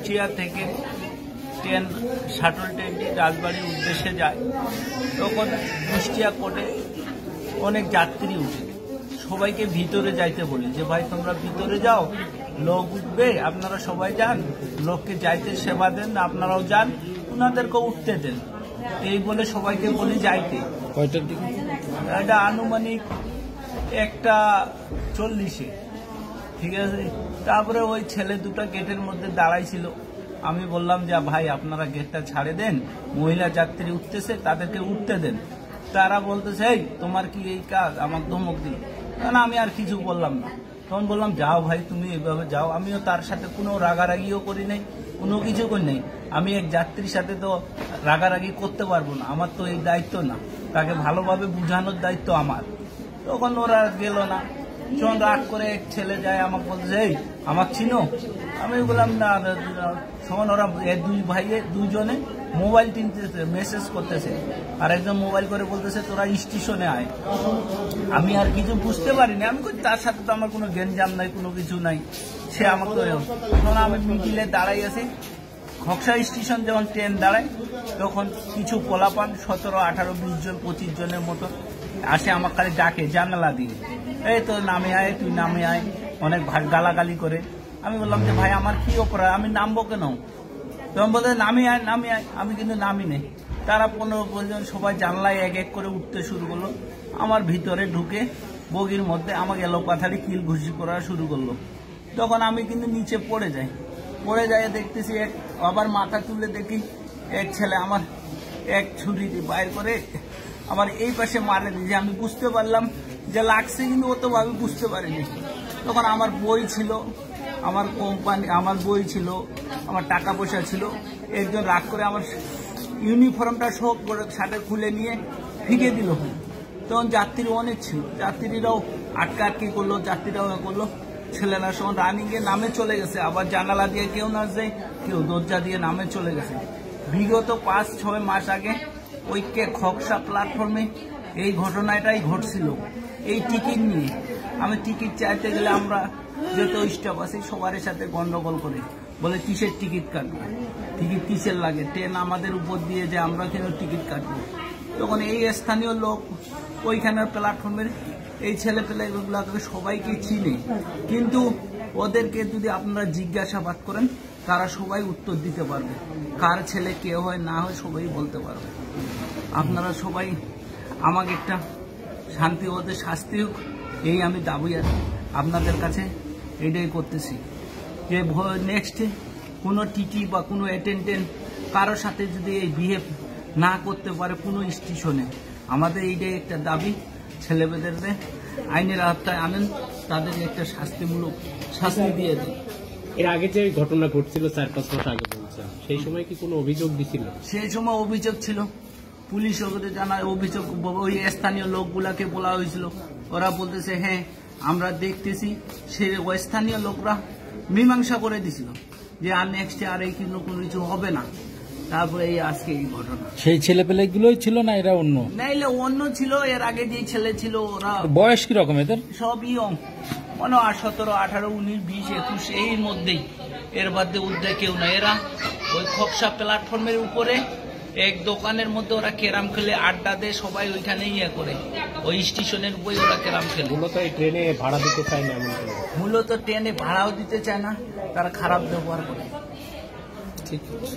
কুষ্টিয়া থেকে train shuttle ট্রেনটি রাজবাড়ির উদ্দেশ্যে যায়, তখন কুষ্টিয়া কোর্টে অনেক যাত্রী উঠে। সবাইকে ভিতরে যাইতে বলি যে ভাই তোমরা ভিতরে যাও, লোক উঠবে, আপনারা সবাই যান, লোককে যাইতে সেবা দেন, আপনারাও যান, ওনাদেরকে উঠতে দেন, এই বলে সবাইকে বলি যাইতে। কয়টার দিকে? এটা আনুমানিক 1:40, ঠিক আছে। তারপরে ওই ছেলে দুটো গেটের মধ্যে দাঁড়াইছিল, আমি বললাম যে ভাই আপনারা গেটটা ছাড়ে দেন, মহিলা যাত্রী উঠতেছে, তাদেরকে উঠতে দেন। তারা বলতেছে এই তোমার কি এই কাজ, আমাকে ধমক দিল। না আমি আর কিছু বললাম না, তখন বললাম যাও ভাই তুমি এভাবে যাও। আমিও তার সাথে কোনো রাগারাগিও করি নাই, কোনো কিছু করি নাই। আমি এক যাত্রীর সাথে তো রাগারাগি করতে পারবো না, আমার তো এই দায়িত্ব না, তাকে ভালোভাবে বুঝানোর দায়িত্ব আমার। তখন ওরা গেল না, যখন রাগ করে এক ছেলে যায় আমাকে বলছে এই আমাকে চিনো, আমি বললাম না। তখন ওরা দুইজনে মোবাইল কিনতেছে, মেসেজ করতেছে, আর একজন মোবাইল করে বলতেছে তোরা স্টেশনে আয়। আমি আর কিছু বুঝতে পারিনি, আমি তার সাথে তো আমার কোনো গেঞ্জাম নাই, কোনো কিছু নাই। সে আমাকে তখন আমি মিডিলে দাঁড়াই আছি, খকসা স্টেশন যখন ট্রেন দাঁড়ায় তখন কিছু পোলাপান 17, 18, 20 জন 25 জনের মতো আসে, আমার খালি ডাকে জানালা দিয়ে, এই তো নামে আয়, তুই নামে আয়, অনেক গালাগালি করে। আমি বললাম যে ভাই আমার কি অপরাধ, আমি নামবো কেন? তখন বলতে নামি আয় নামি আয়, আমি কিন্তু নামি নেই। তারা 15-20 জন সবাই জানলায় এক এক করে উঠতে শুরু করলো। আমার ভিতরে ঢুকে বগির মধ্যে আমাকে এলো পাথারি কিল ঘুষি করা শুরু করলো। তখন আমি কিন্তু নিচে পড়ে যাই, দেখতেছি আবার মাথা তুলে দেখি এক ছেলে আমার এক ছুরি বাইর করে আমার এই পাশে মারে দিয়েছে। আমি বুঝতে পারলাম যে লাগছে, কিন্তু অতভাবে বুঝতে পারিনি। তখন আমার বই ছিল, আমার কোম্পানি, আমার বই ছিল, আমার টাকা পয়সা ছিল। একজন রাগ করে আমার ইউনিফর্মটা সব শার্টে খুলে নিয়ে ফিকে দিল। তখন যাত্রী অনেক ছিল, যাত্রীরাও আটকাআটকি করলো, যাত্রীরাও করলো। ছেলেরা সব রানিংয়ে নামে চলে গেছে, আবার জানালা দিয়ে কেউ না যায়, কেউ দরজা দিয়ে নামে চলে গেছে। বিগত 5-6 মাস আগে ওই খকসা প্ল্যাটফর্মে এই ঘটনাটাই ঘটছিল। এই টিকিট নিয়ে আমি টিকিট চাইতে গেলে আমরা যত স্টাফ আছি সবার সাথে গন্ডগোল করে বলে কিসের টিকিট কাটবো, টিকিট কিসের লাগে, ট্রেন আমাদের উপর দিয়ে যে আমরা কেন টিকিট কাটবো। তখন এই স্থানীয় লোক ওইখানের প্ল্যাটফর্মের এই ছেলে পেলেগুলোকে সবাইকে চিনে, কিন্তু ওদেরকে যদি আপনারা জিজ্ঞাসাবাদ করেন তারা সবাই উত্তর দিতে পারবে, কার ছেলে কে হয় না হয় সবাই বলতে পারবে। আপনারা সবাই আমাকে একটা শান্তি ওদের শাস্তি হোক, এই আমি দাবি আপনাদের কাছে এটাই করতেছি যে নেক্সট কোনো টিটি বা কোনো অ্যাটেন্ডেন্ট কারোর সাথে যদি এই বিহেভ না করতে পারে কোনো স্টেশনে, আমাদের এইটাই একটা দাবি, ছেলেমেয়েদের আইনের আওতায় আনেন, তাদের একটা শাস্তিমূলক শাস্তি দিয়ে দিন। এর আগে যে ঘটনা ঘটছিল 4-5 মাস আগে বলছেন, সেই সময় কি কোনো অভিযোগ দিছিল? সেই সময় অভিযোগ ছিল, পুলিশ ওদের জানায় অভিযোগ, ওই স্থানীয় লোকগুলাকে বলা হয়েছিল, ওরা বলতেছে হ্যাঁ আমরা দেখতেছি। সে ওই স্থানীয় লোকরা মীমাংসা করে দিছিল যে আর নেক্সট আর এই কোনো কিছু হবে না। তারপরে এই আজকে এই ঘটনা। সেই ছেলেপেলেগুলোই ছিল না এরা অন্য? নাইলে অন্য ছিল, এর আগে যে ছেলে ছিল ওরা। বয়স কিরকম এদের? সব ইয়ং, মনে হয় 17, 18, 19, 20, 21 এই মধ্যেই, এর বাদে উদ্যোগ কেউ না। এরা ওই খকসা প্ল্যাটফর্মের উপরে এক দোকানের মধ্যে ওরা ক্যারাম খেলে, আড্ডা দেয়, সবাই ওইখানে ইয়ে করে, ওই স্টেশনের উপরে ওরা ক্যারাম খেলে। মূলত এই ট্রেনে ভাড়া দিতে চায় না, মূলত ট্রেনে ভাড়াও দিতে চায় না, তারা খারাপ ব্যবহার করে। ঠিক আছে।